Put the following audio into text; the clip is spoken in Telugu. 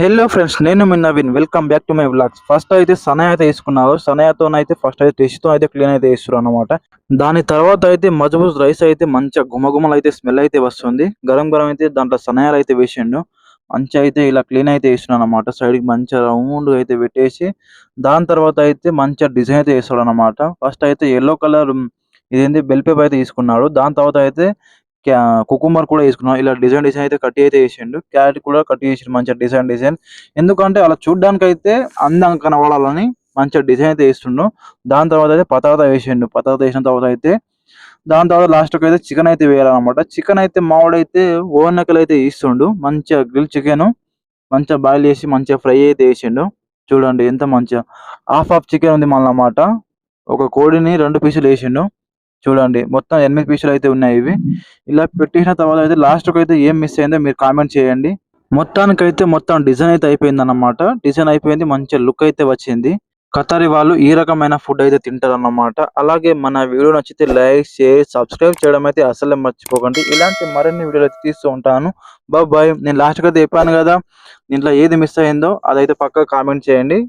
హలో ఫ్రెండ్స్, నేను మీ Naveen. Welcome back to my vlogs. First అయితే సనయ అయితే తీసుకున్నారు. సనయతోనైతే ఫస్ట్ అయితే టెస్ట్తో అయితే క్లీన్ అయితే చేస్తారు అనమాట. దాని తర్వాత అయితే మజబూస్ రైస్ అయితే మంచిగా గుమగుమలు అయితే స్మెల్ అయితే వస్తుంది. గరం గరం అయితే దాంట్లో సనయాలు అయితే వేసిండు. మంచిగా అయితే ఇలా క్లీన్ అయితే చేస్తున్నాడు అనమాట. సైడ్కి మంచిగా రౌండ్ అయితే పెట్టేసి దాని తర్వాత అయితే మంచిగా డిజైన్ అయితే వేస్తాడు అనమాట. ఫస్ట్ అయితే ఎల్లో కలర్ ఇదేంటి బెల్ పేపర్ అయితే తీసుకున్నాడు. దాని తర్వాత అయితే కుకుంబర్ కూడా వేసుకున్నాం. ఇలా డిజైన్ అయితే కట్ అయితే చేసిండు. క్యారెట్ కూడా కట్ చేసిండు మంచిగా డిజైన్. ఎందుకంటే అలా చూడ్డానికైతే అందంగా కనబడాలని మంచిగా డిజైన్ అయితే వేస్తుండు. దాని తర్వాత అయితే పతాతా వేసిండు. పతాతా వేసిన తర్వాత అయితే దాని తర్వాత లాస్ట్‌కి అయితే చికెన్ అయితే వేయాలన్నమాట. చికెన్ అయితే మావోడైతే ఓనకలైతే ఇస్తుండు. మంచిగా గ్రిల్ చికెను మంచిగా బాయిల్ చేసి మంచిగా ఫ్రై అయితే చేసిండు. చూడండి ఎంత మంచిగా హాఫ్ చికెన్ ఉంది మళ్ళన్నమాట. ఒక కోడిని 2 పీసులు వేసిండు. చూడండి మొత్తం 8 పీసులు అయితే ఉన్నాయి ఇవి. ఇలా పెట్టేసిన తర్వాత అయితే లాస్ట్‌కైతే ఏం మిస్ అయిందో మీరు కామెంట్ చేయండి. మొత్తానికైతే మొత్తం డిజైన్ అయితే అయిపోయిందన్నమాట. డిజైన్ అయిపోయింది. మంచి లుక్ అయితే వచ్చింది. ఖతారి వాళ్ళు ఈ రకమైన ఫుడ్ అయితే తింటారన్నమాట. అలాగే మన వీడియో నచ్చితే లైక్, షేర్, సబ్స్క్రైబ్ చేయడం అయితే అస్సలే మర్చిపోకండి. ఇలాంటి మరిన్ని వీడియోలు అయితే తీస్తూ ఉంటాను. బాయ్. నేను లాస్ట్‌కి అయితే చెప్పాను కదా! దీంట్లో ఏది మిస్ అయిందో అదైతే పక్కా కామెంట్ చేయండి.